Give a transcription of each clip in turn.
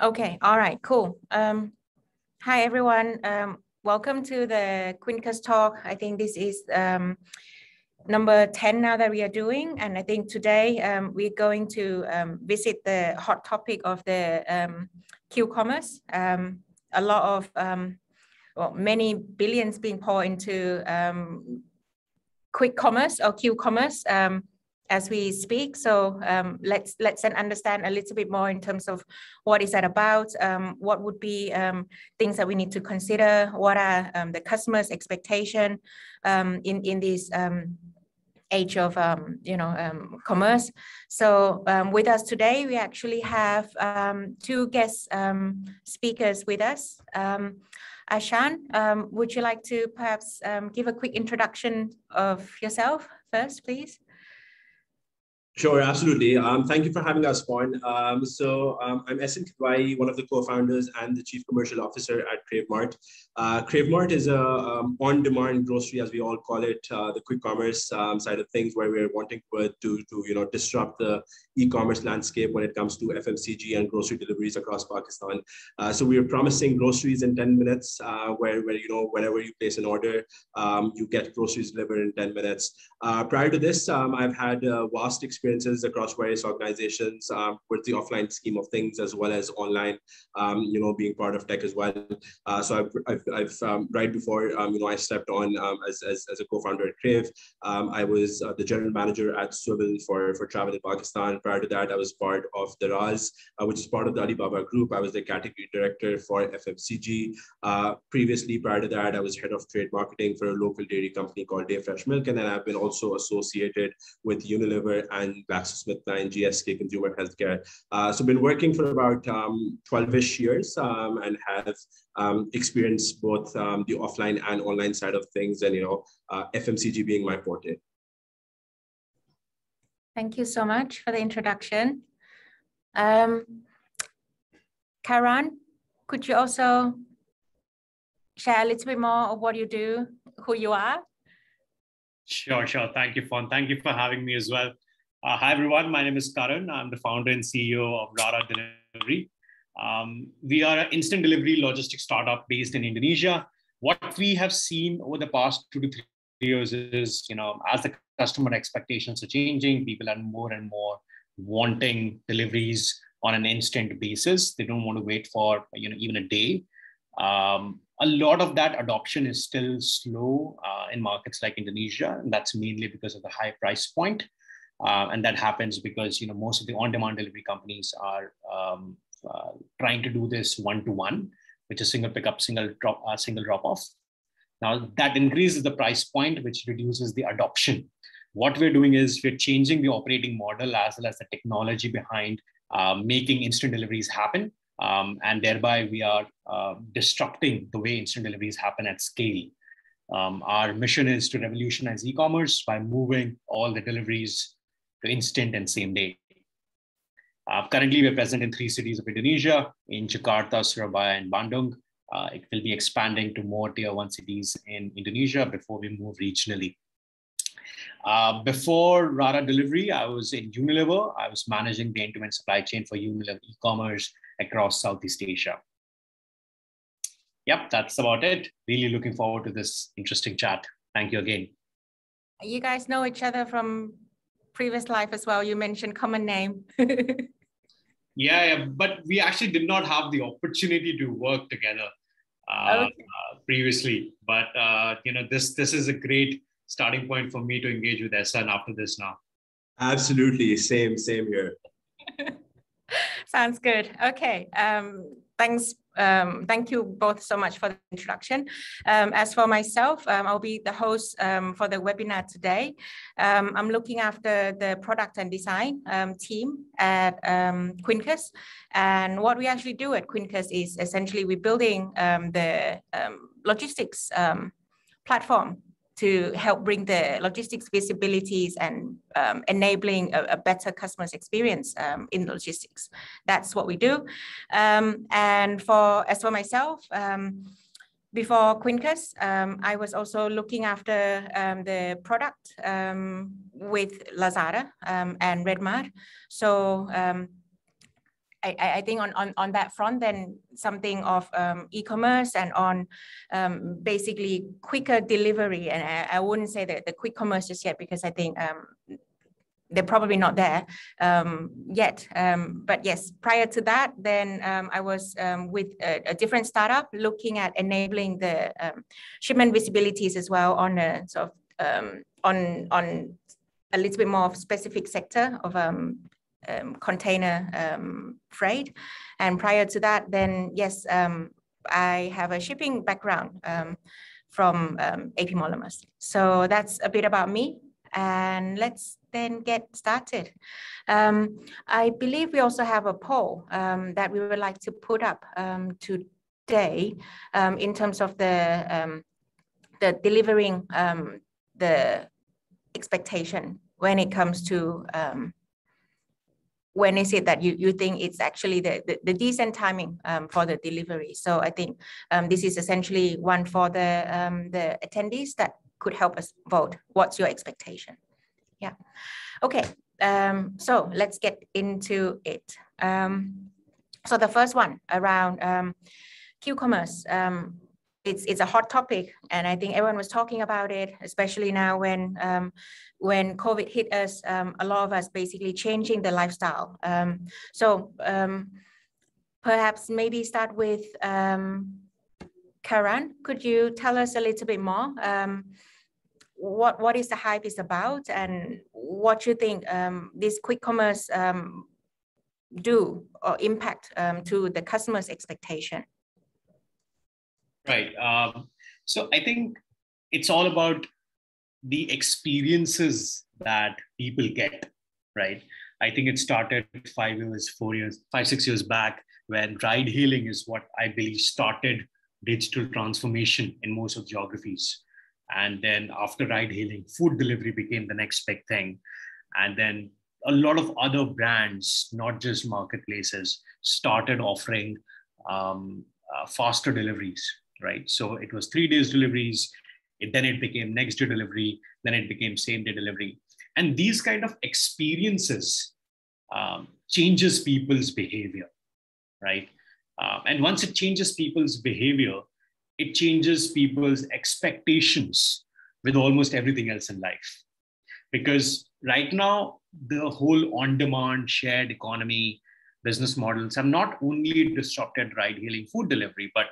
Okay, all right, cool. Hi, everyone. Welcome to the Quincus talk. I think this is number 10 now that we are doing. And I think today we're going to visit the hot topic of the Q-commerce. A lot of, well, many billions being poured into quick commerce or Q-commerce as we speak. So let's then understand a little bit more in terms of what is that about, what would be things that we need to consider, what are the customers' expectation in this age of commerce. So with us today, we actually have two guest speakers with us. Ahsan, would you like to perhaps give a quick introduction of yourself first, please? Sure, absolutely. Thank you for having us, Pawn. I'm Ahsan Kidwai, one of the co-founders and the chief commercial officer at Krave Mart. Krave Mart is a on-demand grocery, as we all call it, the quick commerce side of things, where we're wanting to disrupt the e-commerce landscape when it comes to FMCG and grocery deliveries across Pakistan. So we are promising groceries in 10 minutes, where whenever you place an order, you get groceries delivered in 10 minutes. Prior to this, I've had vast experiences across various organizations with the offline scheme of things, as well as online, being part of tech as well. So I've right before, I stepped on as a co-founder at Krave. I was the general manager at Swivel for travel in Pakistan. Prior to that, I was part of the RaRa, which is part of the Alibaba group. I was the category director for FMCG. Previously, prior to that, I was head of trade marketing for a local dairy company called Day Fresh Milk. And then I've been also associated with Unilever and GlaxoSmithKline, GSK Consumer Healthcare. So been working for about 12-ish years and have experienced both the offline and online side of things, and FMCG being my forte. Thank you so much for the introduction. Karan, could you also share a little bit more of what you do, who you are? Sure. Thank you, Fawn. Thank you for having me as well. Hi, everyone. My name is Karan. I'm the founder and CEO of RaRa Delivery. We are an instant delivery logistics startup based in Indonesia. What we have seen over the past 2 to 3 years is, as the customer expectations are changing, people are more and more wanting deliveries on an instant basis. They don't want to wait for, even a day. A lot of that adoption is still slow in markets like Indonesia, and that's mainly because of the high price point. And that happens because most of the on-demand delivery companies are trying to do this one-to-one, which is single pickup, single drop-off. Now that increases the price point, which reduces the adoption. What we're doing is we're changing the operating model as well as the technology behind making instant deliveries happen. And thereby we are disrupting the way instant deliveries happen at scale. Our mission is to revolutionize e-commerce by moving all the deliveries to instant and same day. Currently, we're present in 3 cities of Indonesia, in Jakarta, Surabaya, and Bandung. It will be expanding to more tier 1 cities in Indonesia before we move regionally. Before RaRa Delivery, I was in Unilever. I was managing the end-to-end supply chain for Unilever e-commerce across Southeast Asia. Yep, that's about it. Really looking forward to this interesting chat. Thank you again. You guys know each other from previous life as well. You mentioned common name. Yeah, but we actually did not have the opportunity to work together previously. But this is a great starting point for me to engage with Ahsan after this now. Absolutely, same here. Sounds good. Okay, thanks. Thank you both so much for the introduction. As for myself, I'll be the host for the webinar today. I'm looking after the product and design team at Quincus. And what we actually do at Quincus is essentially we're building the logistics platform to help bring the logistics visibilities and enabling a better customer's experience in logistics. That's what we do. And as for myself, before Quincus, I was also looking after the product with Lazada and Red Mart. So I think on that front, then something of e-commerce and on basically quicker delivery. And I wouldn't say that the quick commerce just yet, because I think they're probably not there yet. But yes, prior to that, then I was with a different startup looking at enabling the shipment visibilities as well on a sort of on a little bit more of specific sector of container freight. And prior to that, then yes, I have a shipping background from AP Monomers. So that's a bit about me. And let's then get started. I believe we also have a poll that we would like to put up today in terms of the delivering the expectation when it comes to when is it that you think it's actually the decent timing for the delivery. So I think this is essentially one for the attendees that could help us vote. What's your expectation? Yeah. Okay. So let's get into it. So the first one around Q-commerce. It's a hot topic, and I think everyone was talking about it, especially now when COVID hit us. A lot of us basically changing the lifestyle. So perhaps maybe start with Karan. Could you tell us a little bit more? What is the hype is about, and what you think this quick commerce do or impact to the customer's expectation? Right. So I think it's all about the experiences that people get, right? I think it started 5 years, 4 years, 5, 6 years back, when ride hailing is what I believe started digital transformation in most of geographies. And then after ride hailing, food delivery became the next big thing. And then a lot of other brands, not just marketplaces, started offering faster deliveries, right? So it was 3 days deliveries, then it became next day delivery, then it became same day delivery. And these kind of experiences changes people's behavior, right? And once it changes people's behavior, it changes people's expectations with almost everything else in life. Because right now, the whole on-demand shared economy business models have not only disrupted ride-hailing food delivery, but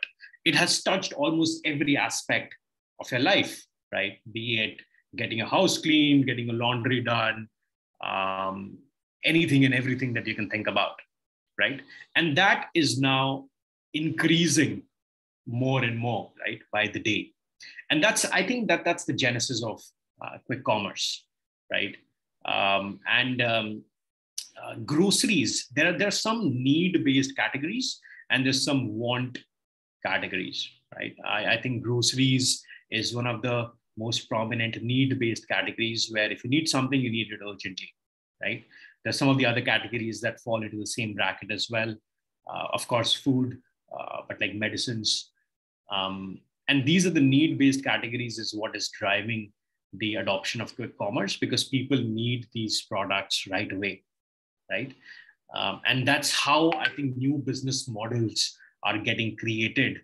it has touched almost every aspect of your life, right? Be it getting a house cleaned, getting a laundry done, anything and everything that you can think about, right? And that is now increasing more and more, right, by the day. And I think that's the genesis of quick commerce, right? Groceries, there are some need-based categories and there's some want categories, right? I think groceries is one of the most prominent need-based categories, where if you need something, you need it urgently, right? There's some of the other categories that fall into the same bracket as well. Of course, food, but like medicines. And these are the need-based categories is what is driving the adoption of quick commerce, because people need these products right away, right? And that's how I think new business models are getting created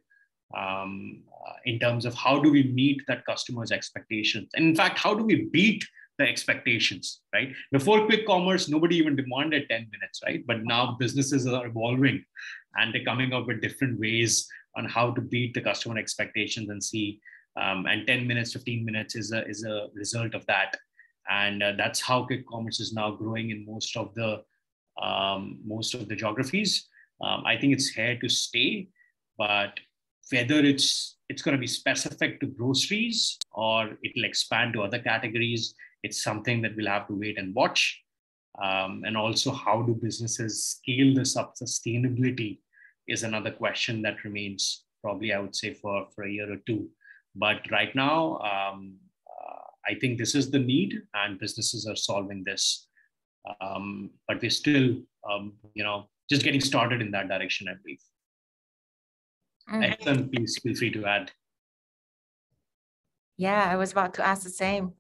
in terms of how do we meet that customer's expectations. And in fact, how do we beat the expectations, right? Before quick commerce, nobody even demanded 10 minutes, right? But now businesses are evolving and they're coming up with different ways on how to beat the customer expectations and see. And 10 minutes, 15 minutes is a result of that. And that's how quick commerce is now growing in most of the geographies. I think it's here to stay, but whether it's going to be specific to groceries or it'll expand to other categories, it's something that we'll have to wait and watch. And also, how do businesses scale this up? Sustainability is another question that remains probably, I would say, for a year or two. But right now, I think this is the need and businesses are solving this. But we're still, just getting started in that direction, I believe. Ahsan, please feel free to add. Yeah, I was about to ask the same.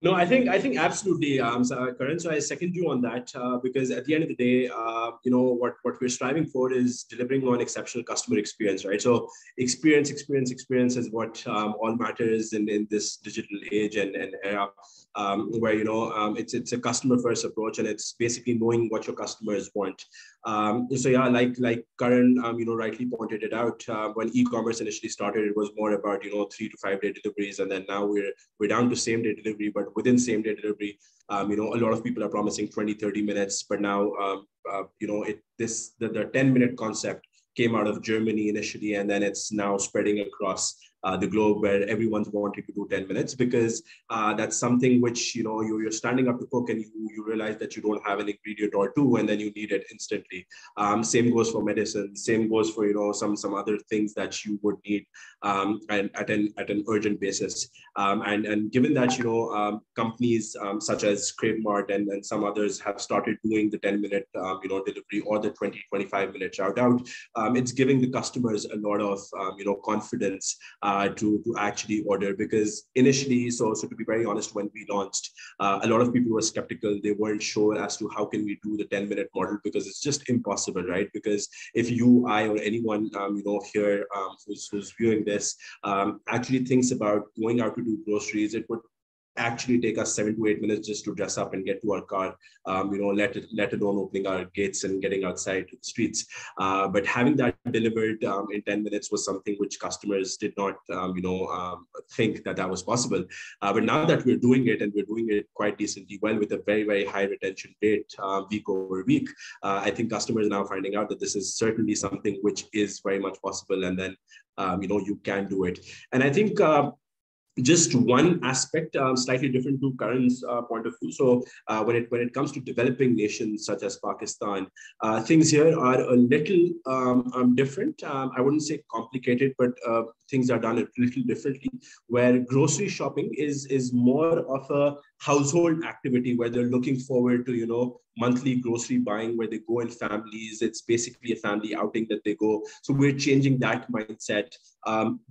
No, I think absolutely, Karan. So I second you on that because at the end of the day, what we're striving for is delivering on exceptional customer experience, right? So experience is what all matters in this digital age and era, where it's a customer first approach, and it's basically knowing what your customers want. So yeah, like Karan, rightly pointed it out. When e-commerce initially started, it was more about 3 to 5 day deliveries, and then now we're down to same day delivery. But within same day delivery, a lot of people are promising 20, 30 minutes. But now, the 10-minute concept came out of Germany initially, and then it's now spreading across the globe, where everyone's wanting to do 10 minutes because that's something which you're standing up to cook, and you realize that you don't have an ingredient or two, and then you need it instantly. Same goes for medicine. Same goes for some other things that you would need and at an urgent basis. And given that companies such as Crave Mart and some others have started doing the 10-minute delivery or the 20-25 minute shout out, it's giving the customers a lot of confidence to actually order. Because initially, so to be very honest, when we launched, a lot of people were skeptical. They weren't sure as to how can we do the 10-minute model, because it's just impossible, right? Because if you, I, or anyone here who's viewing this actually thinks about going out to do groceries, it would actually take us 7 to 8 minutes just to dress up and get to our car, let alone opening our gates and getting outside to the streets. But having that delivered in 10 minutes was something which customers did not, think that was possible. But now that we're doing it, and we're doing it quite decently well with a very, very high retention rate week over week, I think customers are now finding out that this is certainly something which is very much possible, and then, you can do it. And I think just one aspect, slightly different to Karan's point of view. So when it comes to developing nations such as Pakistan, things here are a little different. I wouldn't say complicated, but things are done a little differently, where grocery shopping is more of a household activity, where they're looking forward to monthly grocery buying, where they go in families. It's basically a family outing that they go. So we're changing that mindset.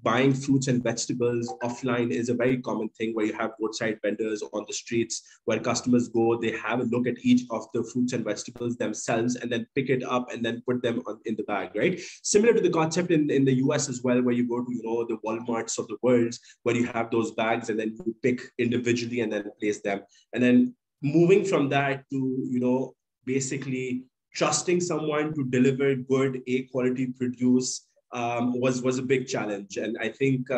Buying fruits and vegetables offline is a very common thing, where you have roadside vendors on the streets, where customers go, they have a look at each of the fruits and vegetables themselves, and then pick it up and then put them in the bag, right? Similar to the concept in the US as well, where you go to the Walmarts of the world, where you have those bags and then you pick individually and then place them. And then moving from that to basically trusting someone to deliver good quality produce was a big challenge. And I think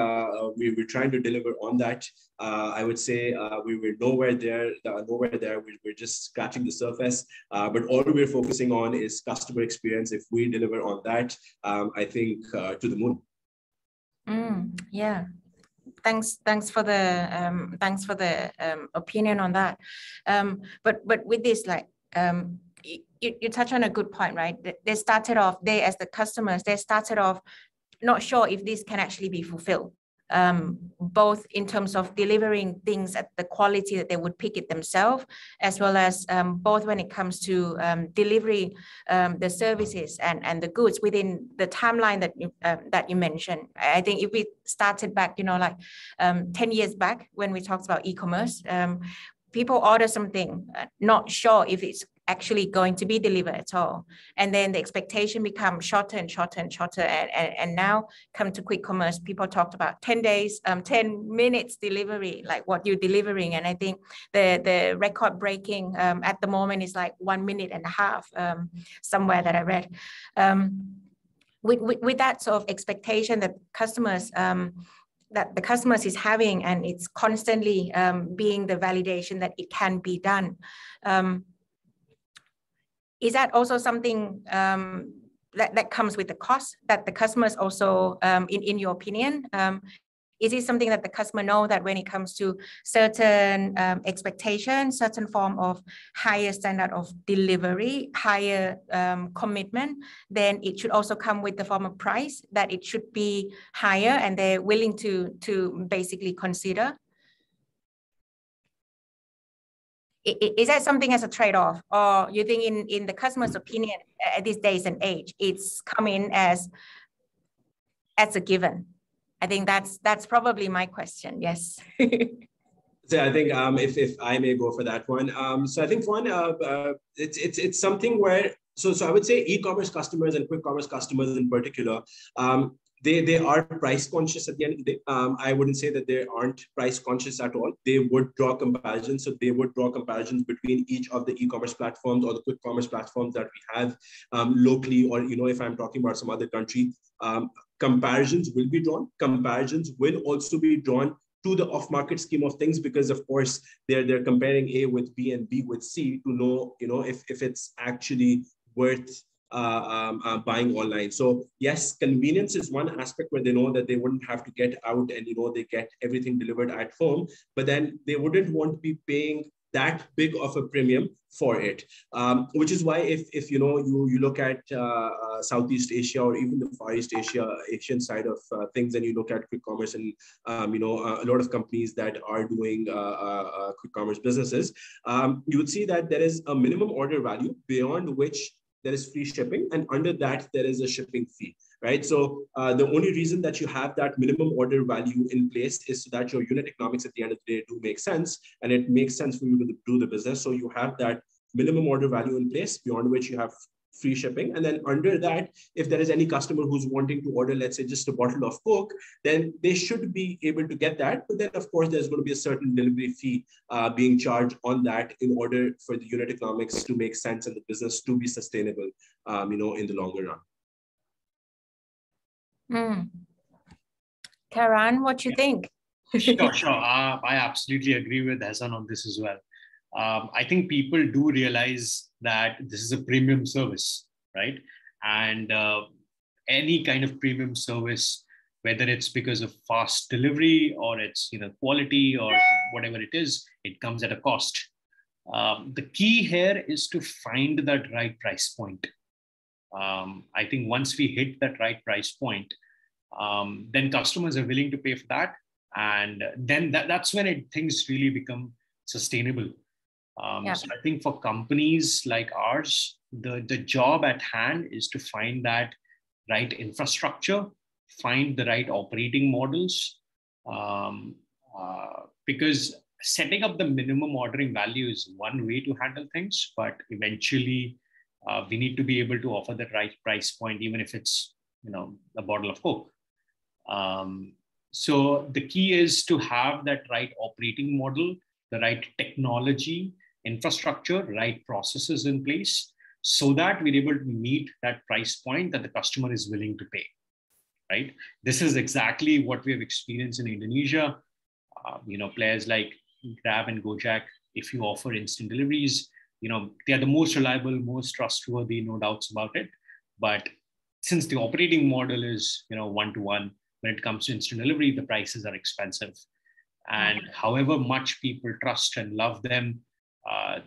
we were trying to deliver on that. I would say we were nowhere there. We're just scratching the surface. But all we're focusing on is customer experience. If we deliver on that, I think to the moon. Yeah. Thanks for the opinion on that. But with this, you touch on a good point, right? They started off, as the customers, they started off not sure if this can actually be fulfilled, both in terms of delivering things at the quality that they would pick it themselves, as well as both when it comes to delivery, the services and the goods within the timeline that you mentioned. I think if we started back, 10 years back when we talked about e-commerce, people order something, not sure if it's actually going to be delivered at all. And then the expectation becomes shorter and shorter and shorter. And now come to quick commerce, people talked about 10 days, 10 minutes delivery, like what you're delivering. And I think the record breaking at the moment is like 1.5 minutes, somewhere that I read. With that sort of expectation that the customers is having, and it's constantly being the validation that it can be done. Is that also something that comes with the cost that the customers also, in your opinion, is it something that the customer know that when it comes to certain expectations, certain form of higher standard of delivery, higher commitment, then it should also come with the form of price, that it should be higher and they're willing to basically consider? Is that something as a trade-off, or you think in the customer's opinion at these days and age, it's coming as a given? I think that's probably my question. Yes. So I think if I may go for that one, so I think one, it's something where so I would say e-commerce customers and quick commerce customers in particular, they are price conscious at the end of the day. I wouldn't say that they aren't price conscious at all. They would draw comparisons. So they would draw comparisons between each of the e-commerce platforms or the quick commerce platforms that we have locally, or, you know, if I'm talking about some other country, comparisons will be drawn. Comparisons will also be drawn to the off-market scheme of things, because of course they're comparing A with B and B with C to know, you know, if it's actually worth buying online. So yes, convenience is one aspect where they know that they wouldn't have to get out and, you know, they get everything delivered at home, but then they wouldn't want to be paying that big of a premium for it, which is why if you know you look at Southeast Asia or even the Far East Asian side of things, and you look at quick commerce and you know, a lot of companies that are doing quick commerce businesses, you would see that there is a minimum order value beyond which there is free shipping, and under that there is a shipping fee, right? So the only reason that you have that minimum order value in place is so that your unit economics at the end of the day do make sense, and it makes sense for you to do the business. So you have that minimum order value in place, beyond which you have free shipping. And then under that, if there is any customer who's wanting to order, let's say, just a bottle of Coke, then they should be able to get that. But then, of course, there's going to be a certain delivery fee being charged on that in order for the unit economics to make sense and the business to be sustainable, you know, in the longer run. Karan, what you think? Sure. I absolutely agree with Ahsan on this as well. I think people do realize that this is a premium service, right? And any kind of premium service, whether it's because of fast delivery or it's, you know, quality or whatever it is, it comes at a cost. The key here is to find that right price point. I think once we hit that right price point, then customers are willing to pay for that. And then that's when things really become sustainable. So I think for companies like ours, the job at hand is to find that right infrastructure, find the right operating models, because setting up the minimum ordering value is one way to handle things, but eventually we need to be able to offer the right price point, even if it's, you know, a bottle of Coke. So the key is to have that right operating model, the right technology, infrastructure, right processes in place, so that we're able to meet that price point that the customer is willing to pay, right? This is exactly what we have experienced in Indonesia. You know, players like Krave and Gojek, if you offer instant deliveries, you know, they are the most reliable, most trustworthy, no doubts about it. But since the operating model is, you know, one-to-one, when it comes to instant delivery, the prices are expensive. And however much people trust and love them,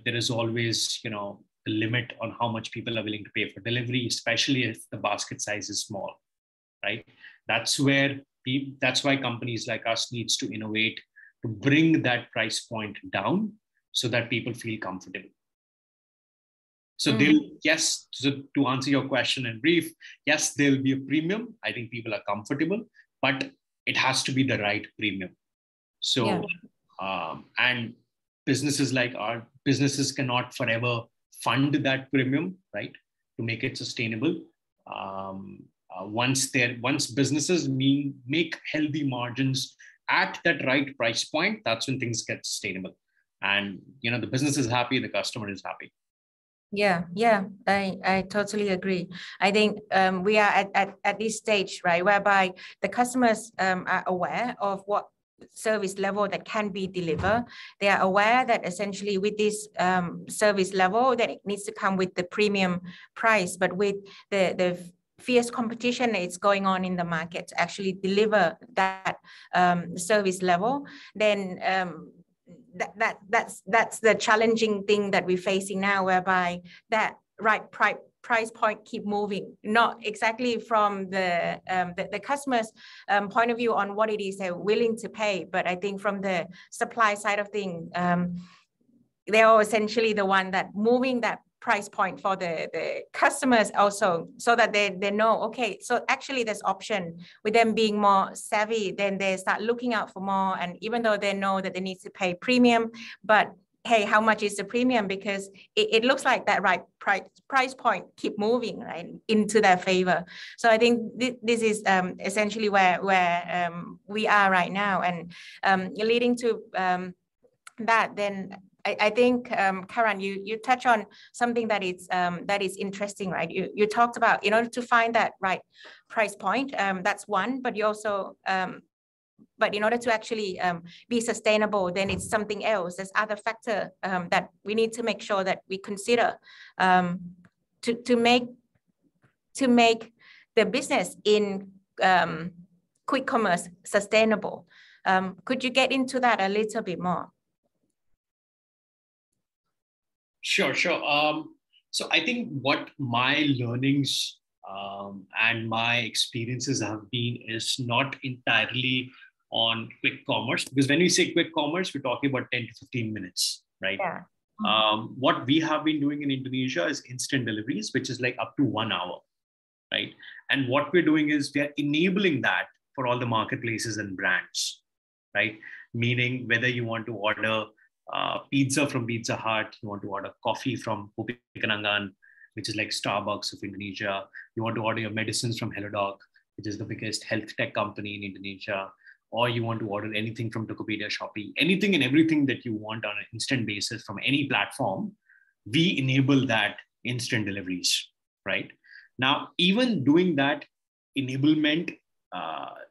there is always, you know, a limit on how much people are willing to pay for delivery, especially if the basket size is small, right? That's why companies like us needs to innovate to bring that price point down so that people feel comfortable. So yes, to answer your question in brief, yes, there'll be a premium. I think people are comfortable, but it has to be the right premium. So, and businesses like our businesses cannot forever fund that premium, right? To make it sustainable. Once businesses make healthy margins at that right price point, that's when things get sustainable. And, you know, the business is happy, the customer is happy. Yeah, I totally agree. I think we are at this stage, right, whereby the customers are aware of what service level that can be delivered. They are aware that essentially with this service level that it needs to come with the premium price, but with the fierce competition that's going on in the market to actually deliver that service level, then that's the challenging thing that we're facing now, whereby that right price point keep moving, not exactly from the customer's point of view on what it is they're willing to pay, but I think from the supply side of things, they are essentially the one that moving that price point for the customers also, so that they know, okay, so actually there's option. With them being more savvy, then they start looking out for more. And even though they know that they need to pay premium, but hey, how much is the premium? Because it looks like that right price point keep moving right into their favor. So I think this is essentially where we are right now. And leading to that, then I think Karan, you touch on something that is interesting, right? You talked about, in order to find that right price point, that's one, but you also but in order to actually be sustainable, then it's something else. There's other factor that we need to make sure that we consider to make the business in quick commerce sustainable. Could you get into that a little bit more? Sure. So I think what my learnings and my experiences have been is not entirely on quick commerce, because when we say quick commerce, we're talking about 10 to 15 minutes, right? Yeah. What we have been doing in Indonesia is instant deliveries, which is like up to 1 hour, right? And what we're doing is we are enabling that for all the marketplaces and brands, right? Meaning whether you want to order pizza from Pizza Hut, you want to order coffee from Kopi Kenangan, which is like Starbucks of Indonesia, you want to order your medicines from HelloDoc, which is the biggest health tech company in Indonesia, or you want to order anything from Tokopedia, Shopee, anything and everything that you want on an instant basis from any platform, we enable that instant deliveries, right? Now, even doing that enablement,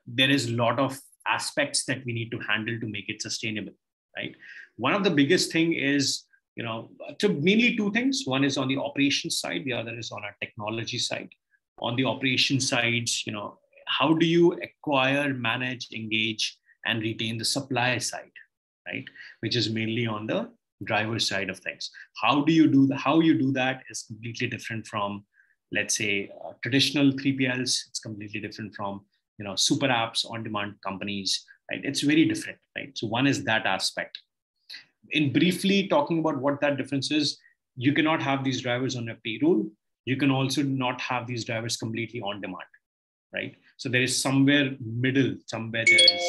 there is a lot of aspects that we need to handle to make it sustainable, right? One of the biggest thing is, so mainly two things. One is on the operations side, the other is on our technology side. On the operations side, how do you acquire, manage, engage, and retain the supply side, right? Which is mainly on the driver side of things. How you do that is completely different from, let's say, traditional 3PLs. It's completely different from, super apps, on-demand companies, right? It's very different, right? So one is that aspect. In briefly talking about what that difference is, you cannot have these drivers on a payroll. You can also not have these drivers completely on demand, right? So there is somewhere middle, somewhere there is,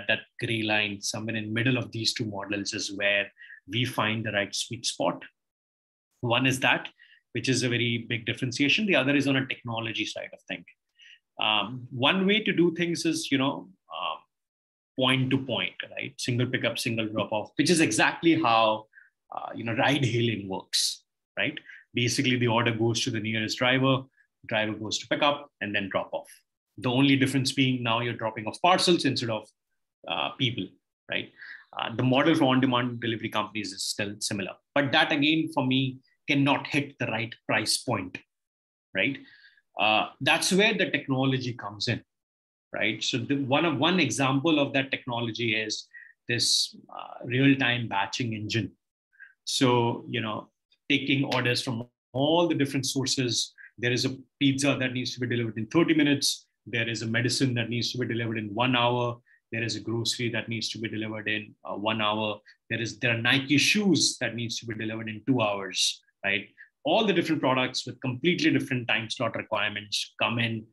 that gray line, somewhere in middle of these two models is where we find the right sweet spot. One is that, which is a very big differentiation. The other is on a technology side of things. One way to do things is, point to point, right? Single pickup, single drop off, which is exactly how, ride hailing works, right? Basically, the order goes to the nearest driver goes to pick up and then drop off. The only difference being now you're dropping off parcels instead of people, right? The model for on-demand delivery companies is still similar, but that again, for me, cannot hit the right price point, right? That's where the technology comes in, right? So one example of that technology is this real-time batching engine. So, taking orders from all the different sources. There is a pizza that needs to be delivered in 30 minutes. There is a medicine that needs to be delivered in 1 hour. There is a grocery that needs to be delivered in 1 hour. There are Nike shoes that needs to be delivered in 2 hours, right? All the different products with completely different time slot requirements come in.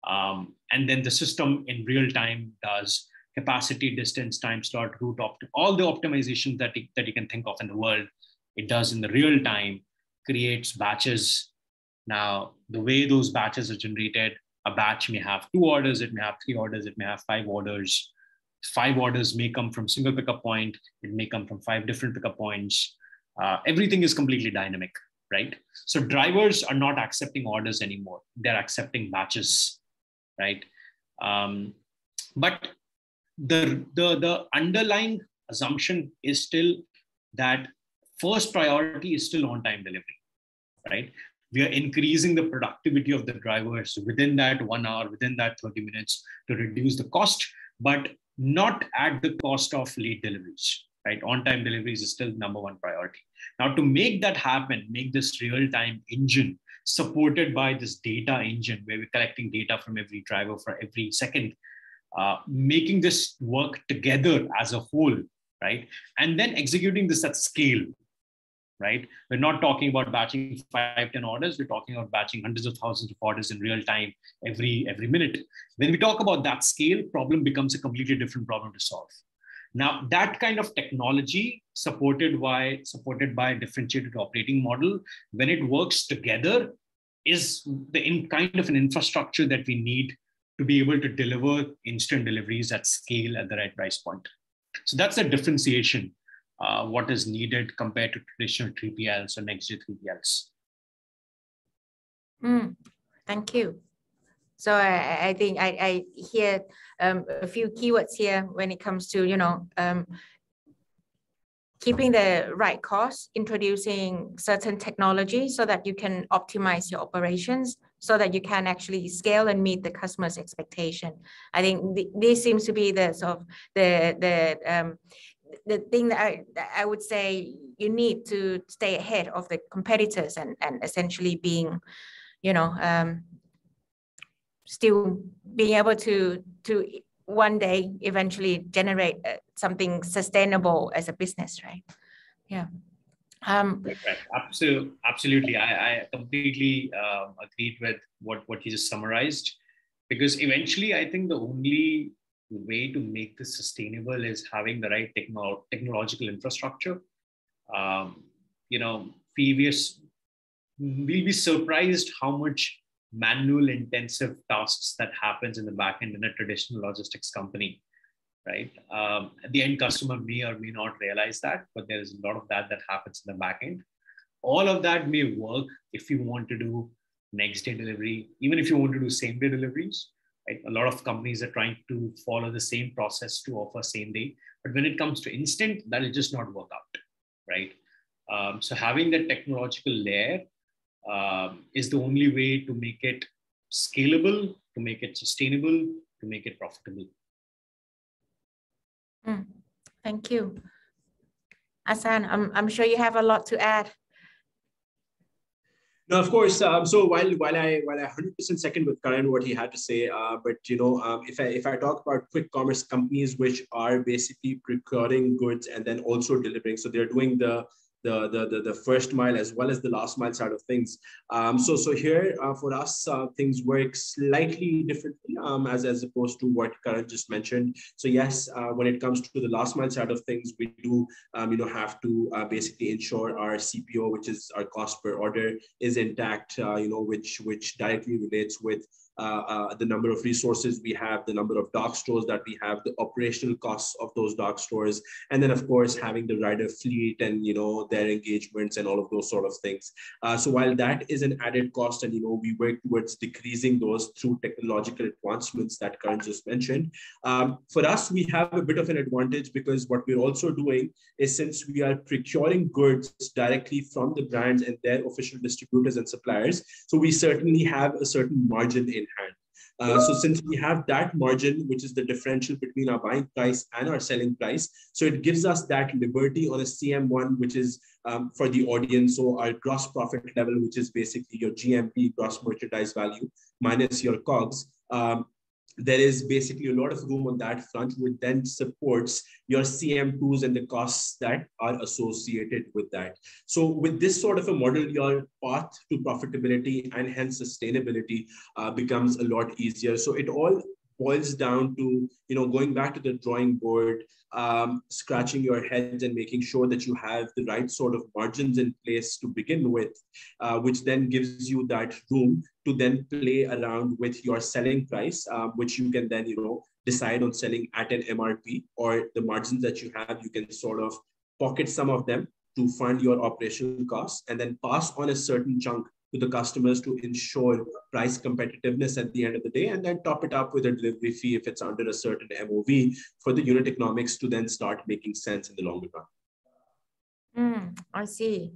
And then the system in real time does capacity, distance, time slot, route all the optimizations that you can think of in the world. It does in the real time, creates batches. Now, the way those batches are generated, a batch may have 2 orders, it may have 3 orders, it may have 5 orders. 5 orders may come from single pickup point. It may come from 5 different pickup points. Everything is completely dynamic, right? So drivers are not accepting orders anymore. They're accepting batches, right? But the underlying assumption is still that first priority is still on-time delivery, right? We are increasing the productivity of the drivers within that 1 hour, within that 30 minutes to reduce the cost, but not at the cost of late deliveries, right? On-time deliveries is still number one priority. Now, to make that happen, make this real-time engine supported by this data engine where we're collecting data from every driver for every second, making this work together as a whole, right? And then executing this at scale, right? We're not talking about batching 5, 10 orders. We're talking about batching hundreds of thousands of orders in real time every minute. When we talk about that scale, problem becomes a completely different problem to solve. Now, that kind of technology supported by a differentiated operating model, when it works together, is the kind of an infrastructure that we need to be able to deliver instant deliveries at scale at the right price point. So that's the differentiation, what is needed compared to traditional 3PLs or next-gen 3PLs. Thank you. So I think I hear a few keywords here when it comes to, keeping the right cost, introducing certain technology so that you can optimize your operations, so that you can actually scale and meet the customer's expectation. I think this seems to be the sort of the thing that I would say you need to stay ahead of the competitors and essentially being, still being able to one day eventually generate something sustainable as a business, right? Yeah. Right. Absolutely. I completely agreed with what you just summarized, because eventually I think the only way to make this sustainable is having the right technological infrastructure. We'll be surprised how much manual intensive tasks that happens in the back end in a traditional logistics company, right? The end customer may or may not realize that, but there is a lot of that happens in the back end. All of that may work if you want to do next day delivery, even if you want to do same day deliveries, right? A lot of companies are trying to follow the same process to offer same day, but when it comes to instant, that will just not work out, right? So having that technological layer is the only way to make it scalable, to make it sustainable, to make it profitable. Thank you. Ahsan, I'm sure you have a lot to add. No, of course. So while I 100% second with Karan what he had to say, but if I talk about quick commerce companies which are basically procuring goods and then also delivering, so they're doing the first mile as well as the last mile side of things. So here for us, things work slightly differently as opposed to what Karan just mentioned. So yes, when it comes to the last mile side of things, we do have to basically ensure our CPO, which is our cost per order, is intact. Which directly relates with the number of resources we have, the number of dark stores that we have, the operational costs of those dark stores, and then of course having the rider fleet and their engagements and all of those sort of things. So while that is an added cost, and we work towards decreasing those through technological advancements that Karan just mentioned, for us we have a bit of an advantage, because what we're also doing is, since we are procuring goods directly from the brands and their official distributors and suppliers, so we certainly have a certain margin in hand. So since we have that margin, which is the differential between our buying price and our selling price, so it gives us that liberty on a CM1, which is for the audience. So our gross profit level, which is basically your GMP, gross merchandise value, minus your COGS. There is basically a lot of room on that front, which then supports your CM2s and the costs that are associated with that. So with this sort of a model, your path to profitability and hence sustainability becomes a lot easier. So it all boils down to, going back to the drawing board, scratching your heads and making sure that you have the right sort of margins in place to begin with, which then gives you that room to then play around with your selling price, which you can then, decide on selling at an MRP, or the margins that you have, you can sort of pocket some of them to fund your operational costs and then pass on a certain chunk to the customers to ensure price competitiveness at the end of the day, and then top it up with a delivery fee if it's under a certain MOV for the unit economics to then start making sense in the longer run. I see.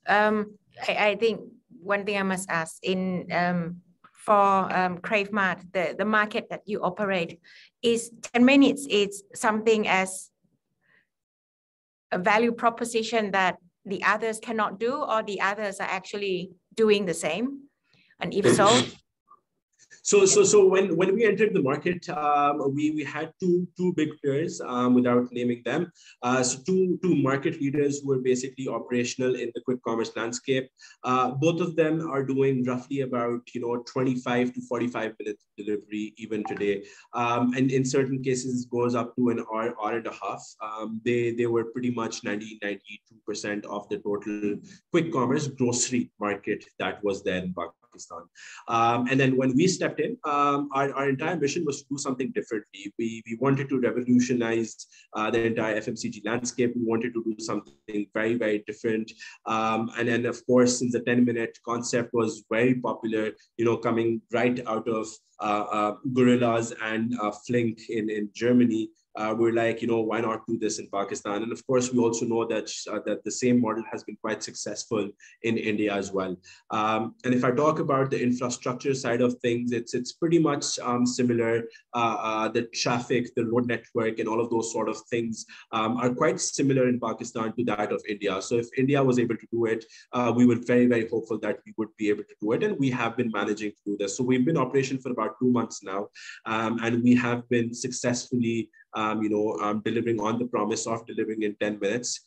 I think one thing I must ask for Krave Mart, the market that you operate, is 10 minutes. It's something as a value proposition that the others cannot do, or the others are actually doing the same? And if so? So when we entered the market, we had two big players, without naming them. So two market leaders who were basically operational in the quick commerce landscape. Both of them are doing roughly about 25 to 45 minute delivery even today, and in certain cases goes up to an hour and a half. They were pretty much 92% of the total quick commerce grocery market that was there in Pakistan. And then when we stepped in, our entire mission was to do something differently. We wanted to revolutionize the entire FMCG landscape. We wanted to do something very, very different. And then, of course, since the 10-minute concept was very popular, coming right out of Gorillas and Flink in Germany, we're like, why not do this in Pakistan? And of course, we also know that that the same model has been quite successful in India as well. And if I talk about the infrastructure side of things, it's pretty much similar. The traffic, the road network, and all of those sort of things are quite similar in Pakistan to that of India. So if India was able to do it, we were very, very hopeful that we would be able to do it. And we have been managing to do this. So we've been in operation for about 2 months now. And we have been successfully delivering on the promise of delivering in 10 minutes,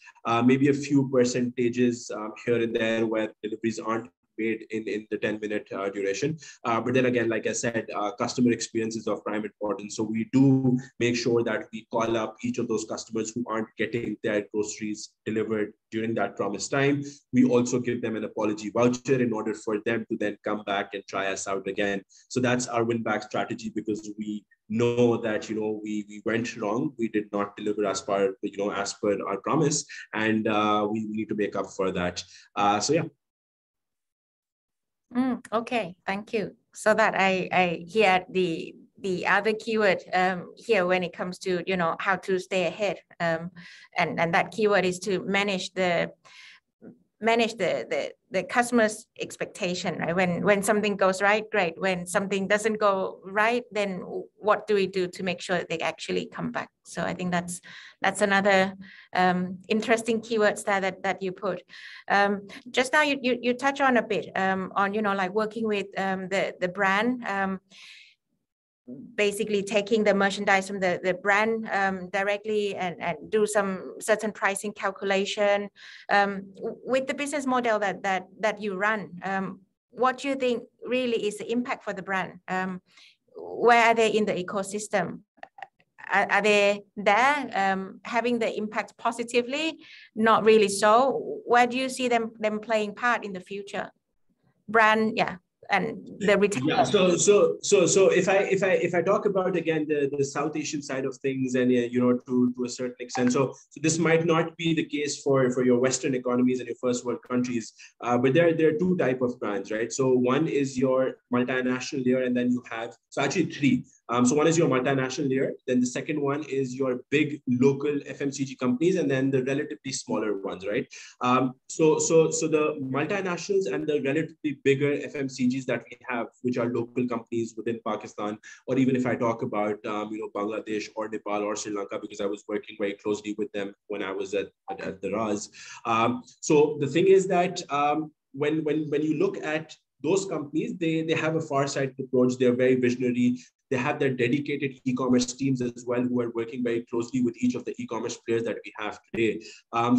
maybe a few percentages here and there where deliveries aren't made in the 10-minute duration. But then again, like I said, customer experience is of prime importance. So we do make sure that we call up each of those customers who aren't getting their groceries delivered during that promised time. We also give them an apology voucher in order for them to then come back and try us out again. So that's our win-back strategy, because we know that we went wrong. We did not deliver as per our promise, and we need to make up for that. So yeah. Okay, thank you. So that I hear the other keyword here when it comes to how to stay ahead, and that keyword is to manage the customer's expectation, right? When something goes right, great. When something doesn't go right, then what do we do to make sure that they actually come back? So I think that's another interesting keywords that you put. Just now you touch on a bit on like working with the brand. Basically taking the merchandise from the brand directly and do some certain pricing calculation. With the business model that you run, what do you think really is the impact for the brand? Where are they in the ecosystem? Are they there having the impact positively? Not really so. Where do you see them playing part in the future? Brand, yeah. And the retail. Yeah. So if I talk about again the South Asian side of things, and to a certain extent, so this might not be the case for your Western economies and your first world countries, but there are two type of brands, right? So one is your multinational layer, and then you have actually three. So one is your multinational layer, then the second one is your big local FMCG companies, and then the relatively smaller ones, right? So the multinationals and the relatively bigger FMCGs that we have, which are local companies within Pakistan, or even if I talk about Bangladesh or Nepal or Sri Lanka, because I was working very closely with them when I was at the RA's. So the thing is that when you look at those companies, they have a far-sighted approach. They're very visionary. They have their dedicated e-commerce teams as well, who are working very closely with each of the e-commerce players that we have today.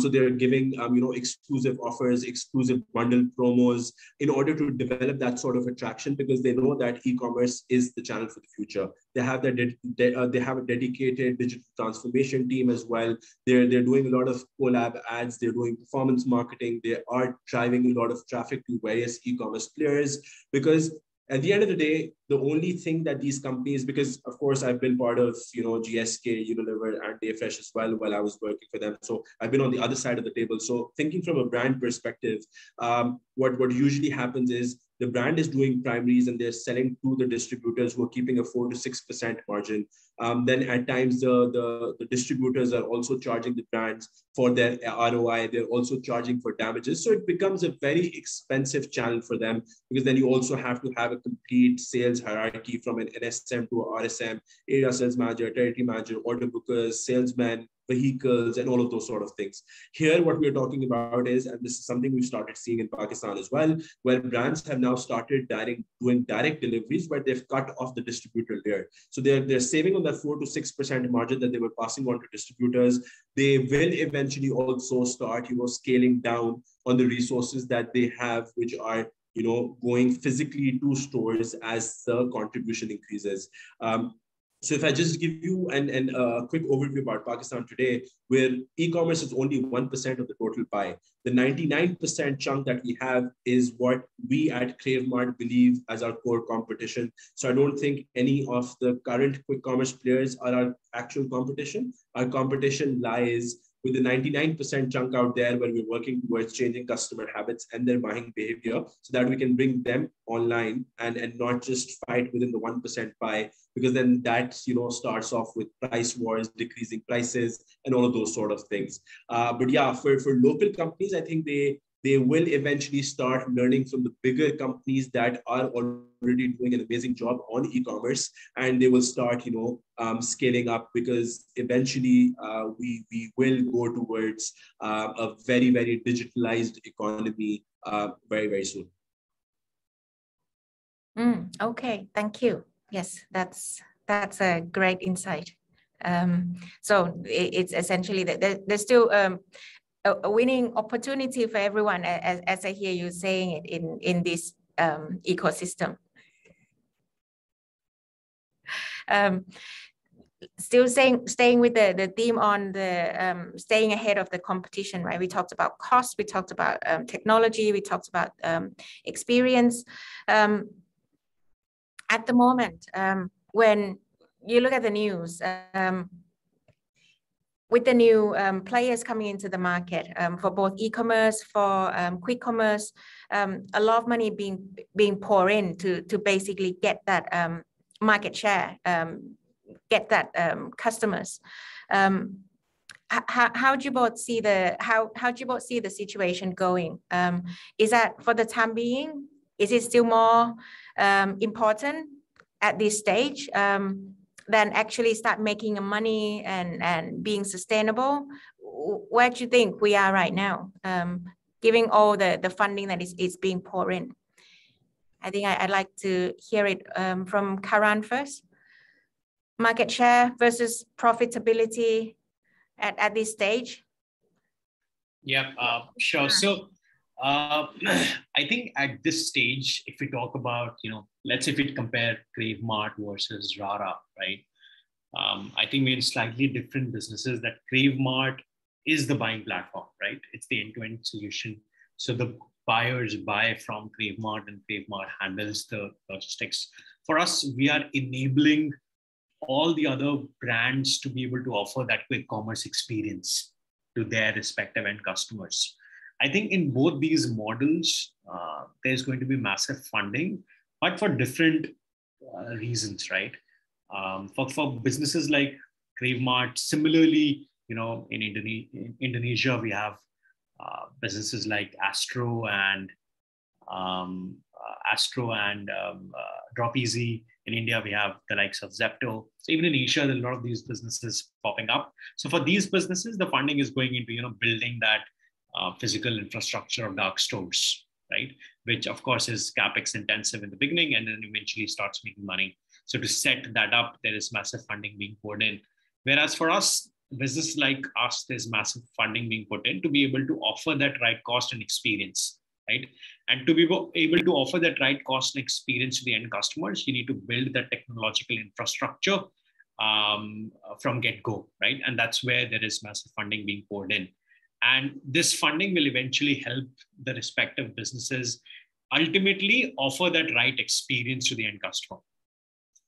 So they're giving exclusive offers, exclusive bundle promos in order to develop that sort of attraction, because they know that e-commerce is the channel for the future. They have they have a dedicated digital transformation team as well. They're doing a lot of collab ads. They're doing performance marketing. They are driving a lot of traffic to various e-commerce players, because at the end of the day, the only thing that these companies, because of course I've been part of GSK, Unilever, and Dayfresh as well while I was working for them. So I've been on the other side of the table. So thinking from a brand perspective, what usually happens is the brand is doing primaries and they're selling to the distributors who are keeping a 4 to 6% margin. Then at times the distributors are also charging the brands for their ROI. They're also charging for damages. So it becomes a very expensive channel for them, because then you also have to have a complete sales hierarchy from an NSM to a RSM, area sales manager, territory manager, order bookers, salesmen, vehicles, and all of those sort of things. Here, what we're talking about is, and this is something we've started seeing in Pakistan as well, where brands have now started doing direct deliveries, where they've cut off the distributor layer. So they're saving on that 4 to 6% margin that they were passing on to distributors. They will eventually also start, scaling down on the resources that they have, which are, going physically to stores as the contribution increases. So if I just give you a quick overview about Pakistan today, where e-commerce is only 1% of the total pie, the 99% chunk that we have is what we at Crave Mart believe as our core competition. So I don't think any of the current quick commerce players are our actual competition. Our competition lies with the 99% chunk out there, where we're working towards changing customer habits and their buying behavior, so that we can bring them online and not just fight within the 1% pie, because then that starts off with price wars, decreasing prices, and all of those sort of things. But yeah, for local companies, I think they will eventually start learning from the bigger companies that are already doing an amazing job on e-commerce, and they will start, scaling up, because eventually we will go towards a very, very digitalized economy very, very soon. Okay, thank you. Yes, that's a great insight. So it's essentially that there's still a winning opportunity for everyone, as I hear you saying it in this ecosystem. Still staying with the theme on the staying ahead of the competition, right? We talked about cost, we talked about technology, we talked about experience. At the moment, when you look at the news, with the new players coming into the market for both e-commerce, for quick commerce, a lot of money being poured in to basically get that market share, get that customers. How do you both see the situation going? Is that, for the time being, is it still more important at this stage than actually start making money and being sustainable? Where do you think we are right now, giving all the funding that is being poured in? I think I'd like to hear it from Karan first. Market share versus profitability at this stage. Yeah, sure. So I think at this stage, if we talk about, let's say if we compare Crave Mart versus RaRa, right? I think we're in slightly different businesses. That Crave Mart is the buying platform, right? It's the end-to-end solution. So the buyers buy from Crave Mart, and Crave Mart handles the logistics. For us, we are enabling all the other brands to be able to offer that quick commerce experience to their respective end customers. I think in both these models, there's going to be massive funding, but for different reasons, right? For businesses like Crave Mart, similarly, in Indonesia, we have businesses like Astro and Drop Easy. In India, we have the likes of Zepto. So even in Asia, there are a lot of these businesses popping up. So for these businesses, the funding is going into building that physical infrastructure of dark stores, right? Which of course is capex intensive in the beginning, and then eventually starts making money. So to set that up, there is massive funding being poured in. Whereas for us, business like us, there's massive funding being put in to be able to offer that right cost and experience, right? And to be able to offer that right cost and experience to the end customers, you need to build that technological infrastructure from get-go, right? And that's where there is massive funding being poured in. And this funding will eventually help the respective businesses ultimately offer that right experience to the end customer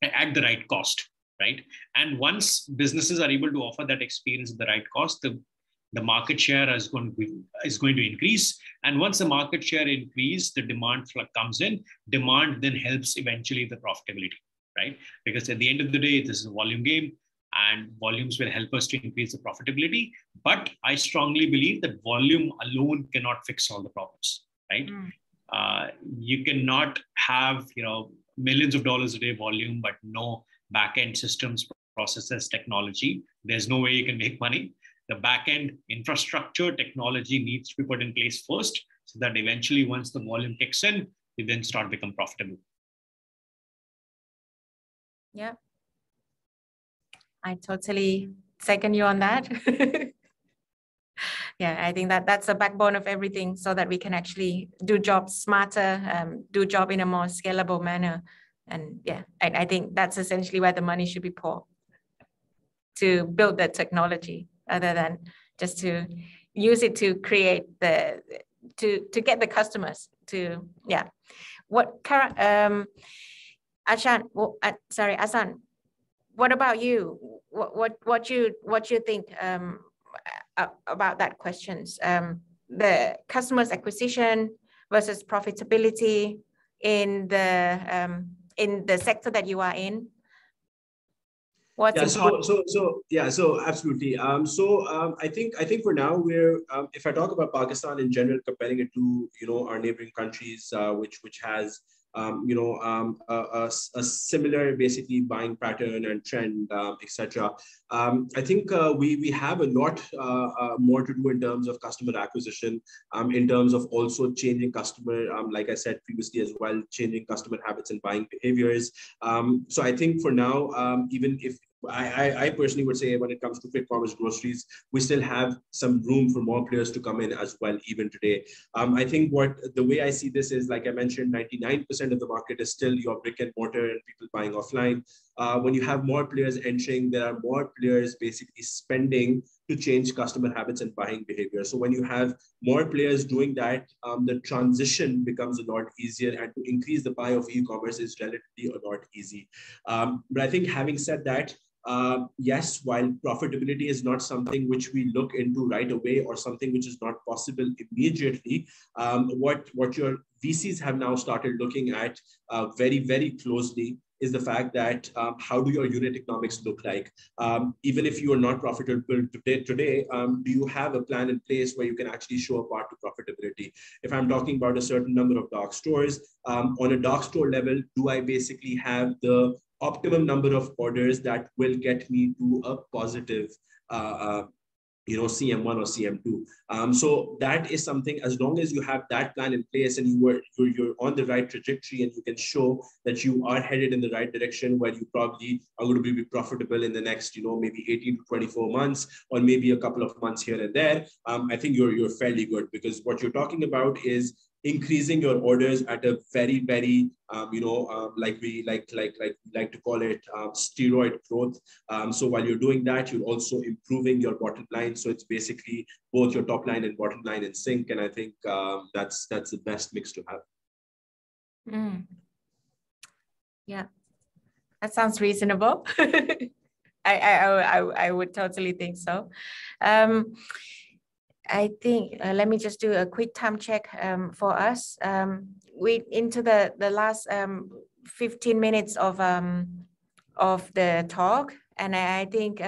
at the right cost, right? And once businesses are able to offer that experience at the right cost, the market share is going to increase. And once the market share increase, the demand comes in. Demand then helps eventually the profitability, right? Because at the end of the day, this is a volume game. and volumes will help us to increase the profitability. But I strongly believe that volume alone cannot fix all the problems, right? You cannot have, millions of dollars a day volume, but no back-end systems, processes, technology. There's no way you can make money. The back-end infrastructure technology needs to be put in place first, so that eventually once the volume kicks in, you then start become profitable. Yeah. I totally second you on that. Yeah, I think that's the backbone of everything, so that we can actually do jobs smarter, do job in a more scalable manner. And yeah, I think that's essentially where the money should be poured, to build the technology, other than just to use it to create to get the customers to, yeah. What Karan, Ahsan, what about you? What you think about that questions? The customers acquisition versus profitability in the sector that you are in. What's important? So absolutely. I think for now we're if I talk about Pakistan in general, comparing it to our neighboring countries, which has a similar basically buying pattern and trend, etc. I think we have a lot more to do in terms of customer acquisition, in terms of also changing customer, like I said previously as well, changing customer habits and buying behaviors. So I think for now, even if I personally would say when it comes to quick commerce groceries, we still have some room for more players to come in as well, even today. I think the way I see this is, like I mentioned, 99% of the market is still your brick and mortar and people buying offline. When you have more players entering, there are more players basically spending to change customer habits and buying behavior. So when you have more players doing that, the transition becomes a lot easier, and to increase the pie of e-commerce is relatively a lot easy. But I think having said that, yes, while profitability is not something which we look into right away or something which is not possible immediately, what your VCs have now started looking at very, very closely is the fact that how do your unit economics look like? Even if you are not profitable today, do you have a plan in place where you can actually show a path to profitability? If I'm talking about a certain number of dark stores, on a dark store level, do I basically have the optimum number of orders that will get me to a positive CM1 or CM2. So that is something, as long as you have that plan in place and you're on the right trajectory and you can show that you are headed in the right direction, where you probably are going to be profitable in the next, maybe 18 to 24 months, or maybe a couple of months here and there, I think you're fairly good, because what you're talking about is increasing your orders at a very, very, like we like to call it steroid growth. So while you're doing that, you're also improving your bottom line. So it's basically both your top line and bottom line in sync. And I think that's the best mix to have. Yeah, that sounds reasonable. I would totally think so. I think, let me just do a quick time check for us. We into the last 15 minutes of the talk. And I think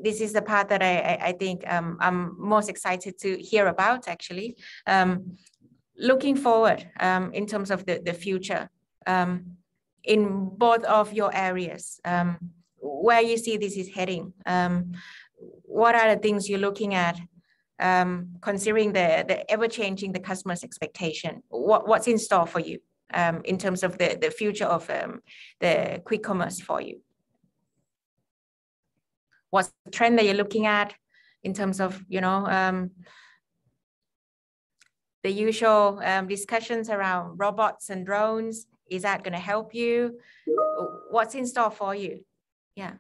this is the part that I think I'm most excited to hear about, actually. Looking forward in terms of the future, in both of your areas, where you see this is heading. What are the things you're looking at? Considering the ever-changing the customer's expectation, what's in store for you in terms of the future of the quick commerce for you? What's the trend that you're looking at in terms of, the usual discussions around robots and drones? Is that going to help you? What's in store for you? Yeah.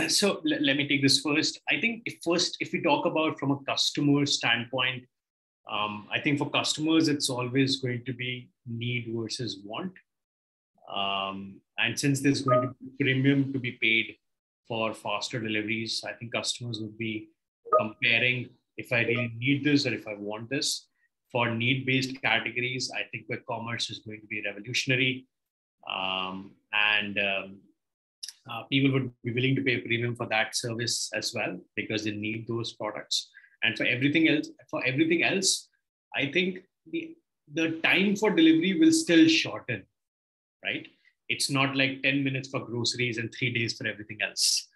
So let me take this first. I think if we talk about from a customer standpoint, I think for customers, it's always going to be need versus want. And since there's going to be premium to be paid for faster deliveries, I think customers would be comparing if I really need this or if I want this. For need-based categories, I think quick commerce is going to be revolutionary. People would be willing to pay a premium for that service as well because they need those products. And for everything else, I think the time for delivery will still shorten, right? It's not like 10 minutes for groceries and 3 days for everything else.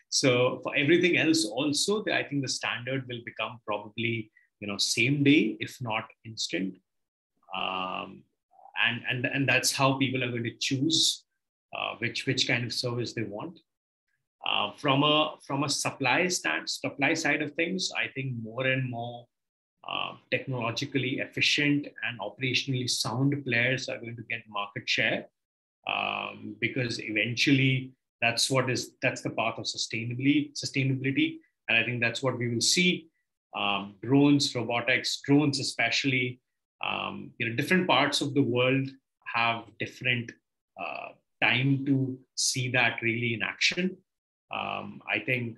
So for everything else also, I think the standard will become probably, same day, if not instant. And that's how people are going to choose which kind of service they want. From a supply side of things, I think more and more technologically efficient and operationally sound players are going to get market share, because eventually that's the path of sustainability. And I think that's what we will see. Drones, robotics, drones especially, different parts of the world have different time to see that really in action. I think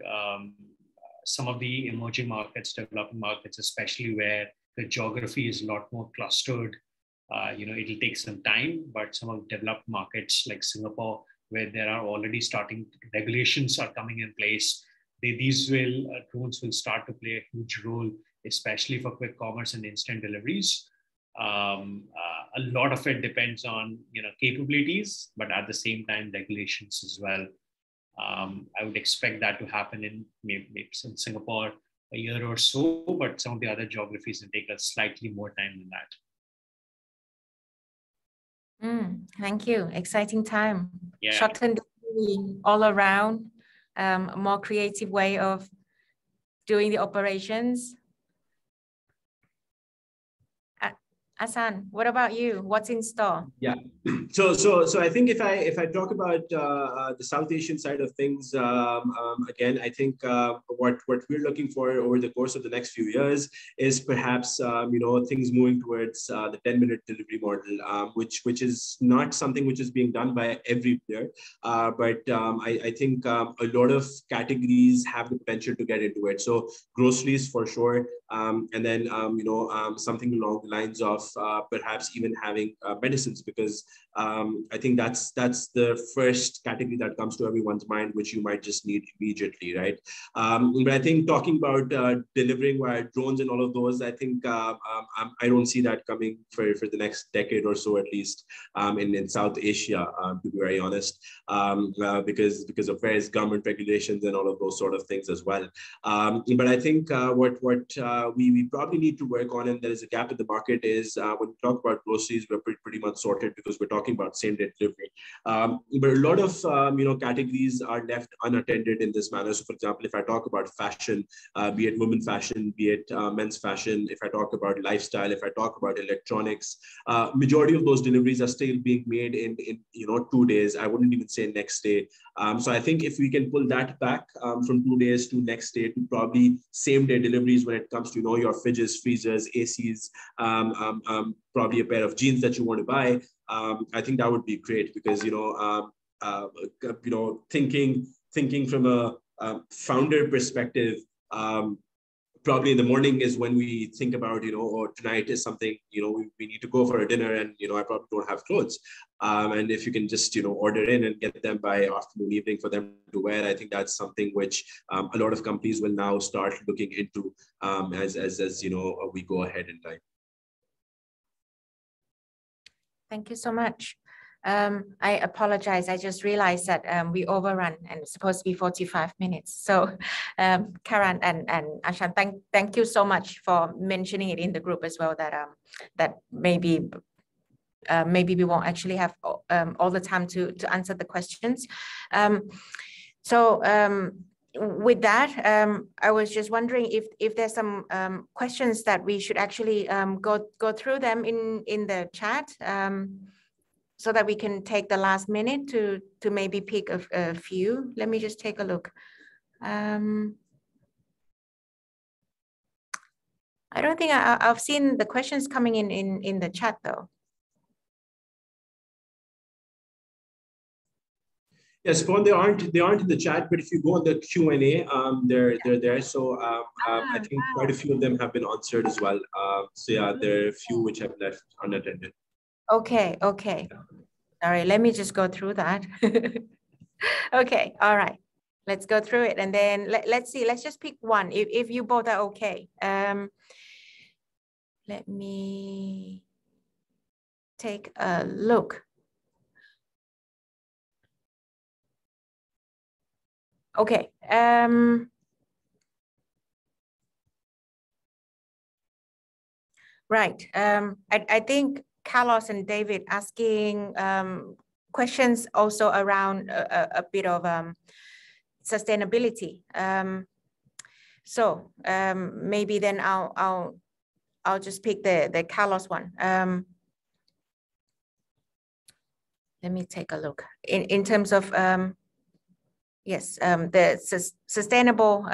some of the emerging markets, developing markets, especially where the geography is a lot more clustered, it'll take some time, but some of the developed markets like Singapore, where there are already regulations are coming in place, drones will start to play a huge role, especially for quick commerce and instant deliveries. A lot of it depends on capabilities, but at the same time regulations as well. I would expect that to happen in maybe in Singapore a year or so, but some of the other geographies will take us slightly more time than that. Thank you. Exciting time. Yeah. Shortened all around, a more creative way of doing the operations. Ahsan, what about you? What's in store? Yeah, so I think if I talk about the South Asian side of things, again, I think what we're looking for over the course of the next few years is perhaps things moving towards the 10-minute delivery model, which is not something which is being done by every player, but I think a lot of categories have the potential to get into it. So groceries for sure, and then something along the lines of perhaps even having medicines, because I think that's the first category that comes to everyone's mind, which you might just need immediately, right? But I think talking about delivering via drones and all of those, I think I don't see that coming for the next decade or so, at least in South Asia, to be very honest, because of various government regulations and all of those sort of things as well. But I think what we probably need to work on, and there is a gap in the market, is when we talk about groceries, we're pretty much sorted because we're talking about same-day delivery. But a lot of categories are left unattended in this manner. So, for example, if I talk about fashion, be it women fashion, be it men's fashion, if I talk about lifestyle, if I talk about electronics, majority of those deliveries are still being made in 2 days. I wouldn't even say next day. So I think if we can pull that back from 2 days to next day to probably same-day deliveries when it comes to your fridges, freezers, ACs, probably a pair of jeans that you want to buy, I think that would be great, because thinking from a founder perspective, probably in the morning is when we think about, or tonight is something, we need to go for a dinner, and, I probably don't have clothes. And if you can just, order in and get them by afternoon, evening for them to wear, I think that's something which a lot of companies will now start looking into as we go ahead in time. Thank you so much. I apologize. I just realized that we overrun and it's supposed to be 45 minutes. So Karan and Ahsan, thank you so much for mentioning it in the group as well, that maybe we won't actually have all the time to answer the questions. With that, I was just wondering if there's some questions that we should actually go through them in the chat, so that we can take the last minute to maybe pick a few. Let me just take a look. I don't think I've seen the questions coming in the chat though. Yes, Spawn, they aren't in the chat, but if you go on the Q&A, they're there. So I think quite a few of them have been answered as well. So yeah, there are a few which have left unattended. Okay. All right, let me just go through that. Okay, all right. Let's go through it, and then let's see. Let's just pick one if you both are okay. Let me take a look. Okay. Right. I think Carlos and David asking questions also around a bit of sustainability. So maybe then I'll just pick the Carlos one. Let me take a look in terms of yes, the sustainable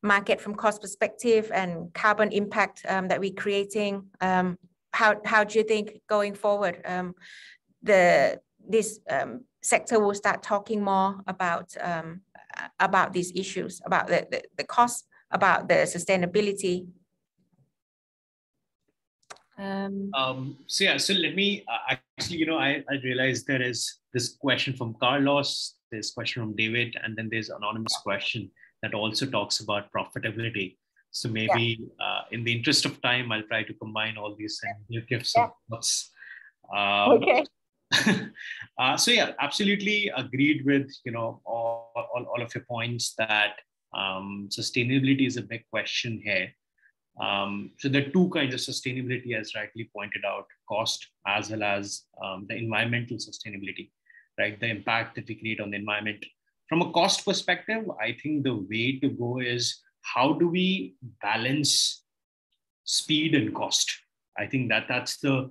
market from cost perspective and carbon impact that we're creating. How do you think going forward this sector will start talking more about these issues, about the cost, about the sustainability? So let me actually, I realized there is this question from Carlos, there's question from David, and then there's anonymous question that also talks about profitability. So maybe in the interest of time, I'll try to combine all these and you give some thoughts. Okay. So yeah, absolutely agreed with all of your points that sustainability is a big question here. So there are two kinds of sustainability, as rightly pointed out: cost as well as the environmental sustainability, right? The impact that we create on the environment. From a cost perspective, I think the way to go is how do we balance speed and cost? I think that's the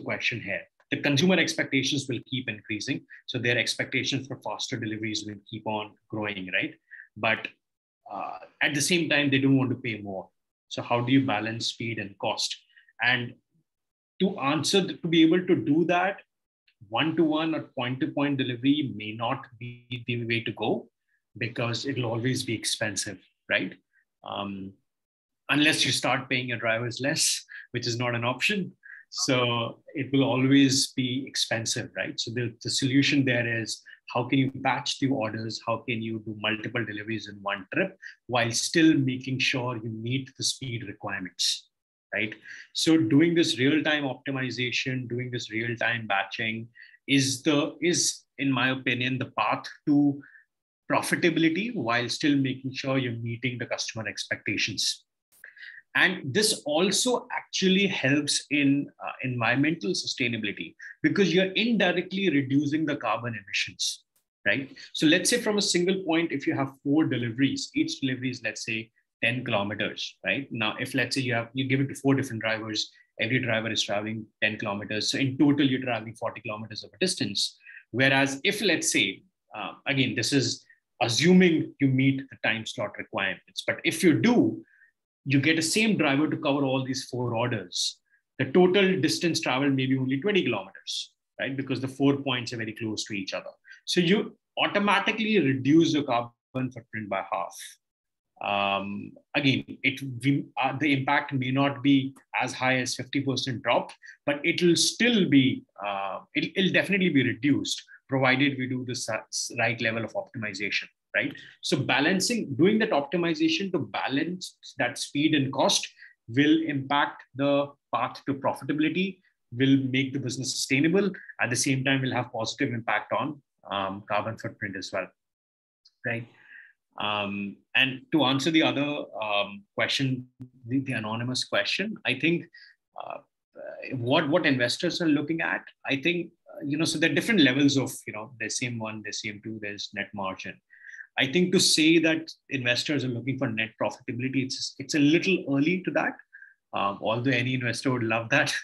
question here. The consumer expectations will keep increasing, so their expectations for faster deliveries will keep on growing, right? But at the same time, they don't want to pay more. So how do you balance speed and cost? And to be able to do that, one-to-one or point-to-point delivery may not be the way to go because it'll always be expensive, right? Unless you start paying your drivers less, which is not an option. So it will always be expensive, right? So the solution there is, how can you batch the orders? How can you do multiple deliveries in one trip while still making sure you meet the speed requirements, right? So doing this real-time optimization, doing this real-time batching is in my opinion, the path to profitability while still making sure you're meeting the customer expectations. And this also actually helps in environmental sustainability because you're indirectly reducing the carbon emissions, right? So let's say from a single point, if you have 4 deliveries, each delivery is, let's say, 10 kilometers, right? Now, if let's say you give it to 4 different drivers, every driver is traveling 10 kilometers. So in total, you're traveling 40 kilometers of a distance. Whereas if let's say, again, this is assuming you meet the time slot requirements, but if you do, you get a same driver to cover all these 4 orders. The total distance traveled may be only 20 kilometers, right? Because the 4 points are very close to each other. So you automatically reduce your carbon footprint by half. Again, the impact may not be as high as 50% drop, but it'll still be, it'll definitely be reduced, provided we do the right level of optimization. Right? So doing that optimization to balance that speed and cost will impact the path to profitability, will make the business sustainable. At the same time, will have positive impact on carbon footprint as well, right? And to answer the other question, the anonymous question, I think what investors are looking at, I think, so there are different levels of, there's CM1, there's CM2, there's net margin. I think to say that investors are looking for net profitability, it's a little early to that, although any investor would love that.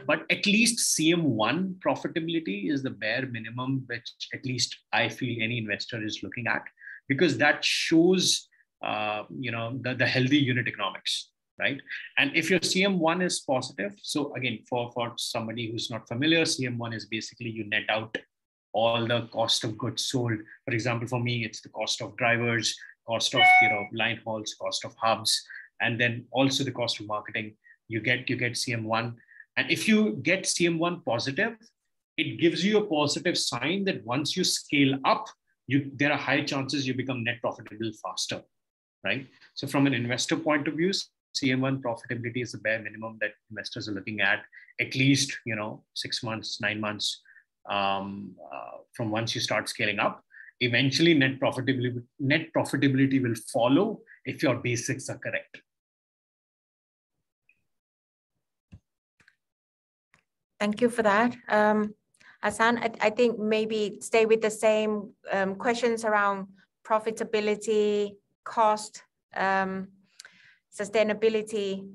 But at least CM1 profitability is the bare minimum, which at least I feel any investor is looking at, because that shows the healthy unit economics, right? And if your CM1 is positive, so again, for somebody who's not familiar, CM1 is basically you net out all the cost of goods sold. For example, for me, it's the cost of drivers, cost of line hauls, cost of hubs, and then also the cost of marketing. You get CM1, and if you get CM1 positive, it gives you a positive sign that once you scale up, there are high chances you become net profitable faster, right? So from an investor point of view, CM1 profitability is the bare minimum that investors are looking at least, 6 months, 9 months from once you start scaling up. Eventually, net profitability will follow if your basics are correct. Thank you for that. Ahsan, I think maybe stay with the same questions around profitability, cost, sustainability.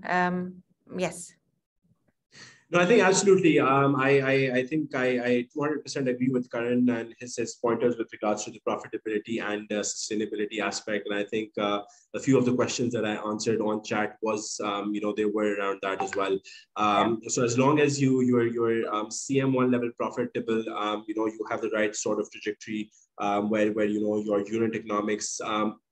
Yes. No, I think absolutely. I think I 200% agree with Karan and his pointers with regards to the profitability and sustainability aspect. And I think a few of the questions that I answered on chat was, they were around that as well. So as long as you're CM1 level profitable, you have the right sort of trajectory where your unit economics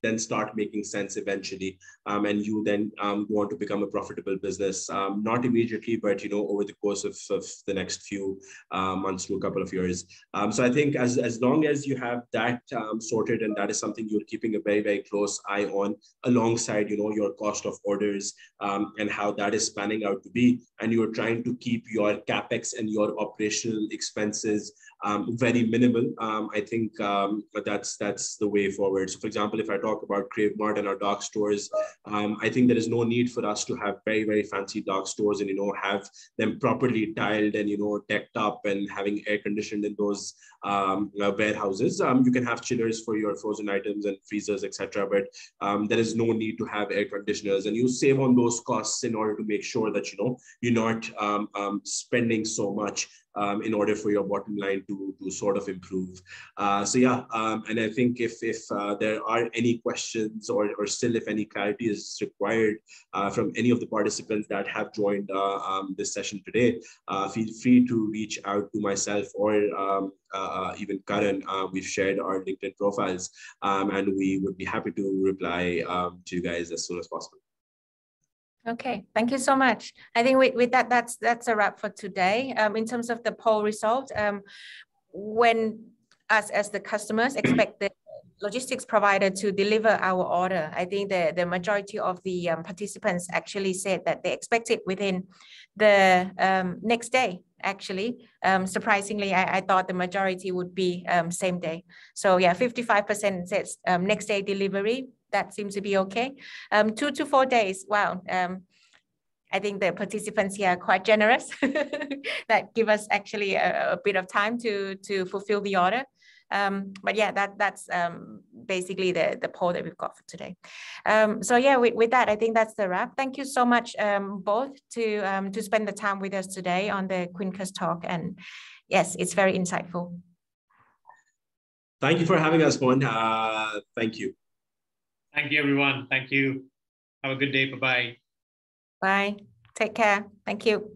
then start making sense eventually, and you then go on to become a profitable business, not immediately, but over the course of the next few months to a couple of years. So I think as long as you have that sorted, and that is something you're keeping a very, very close eye on, alongside your cost of orders and how that is spanning out to be, and you're trying to keep your capex and your operational expenses very minimal, I think that's the way forward. So for example, if I talk about Krave Mart and our dark stores, I think there is no need for us to have very, very fancy dark stores and have them properly tiled and decked up and having air conditioned in those warehouses. You can have chillers for your frozen items and freezers, etc. But there is no need to have air conditioners, and you save on those costs in order to make sure that you're not spending so much in order for your bottom line to sort of improve. So yeah, and I think if there are any questions or still if any clarity is required from any of the participants that have joined this session today, feel free to reach out to myself or even Karan. We've shared our LinkedIn profiles, and we would be happy to reply to you guys as soon as possible. Okay, thank you so much. I think with that, that's a wrap for today. In terms of the poll result, when us as the customers expect the logistics provider to deliver our order, I think the majority of the participants actually said that they expect it within the next day. Actually, surprisingly, I thought the majority would be same day. So yeah, 55% says next day delivery. That seems to be okay. 2 to 4 days. Wow. I think the participants here are quite generous. That give us actually a bit of time to fulfill the order. But yeah, that's basically the poll that we've got for today. So yeah, with that, I think that's the wrap. Thank you so much both to spend the time with us today on the Quincus Talk. And yes, it's very insightful. Thank you for having us, Mon. Thank you. Thank you, everyone. Thank you. Have a good day. Bye-bye. Bye. Take care. Thank you.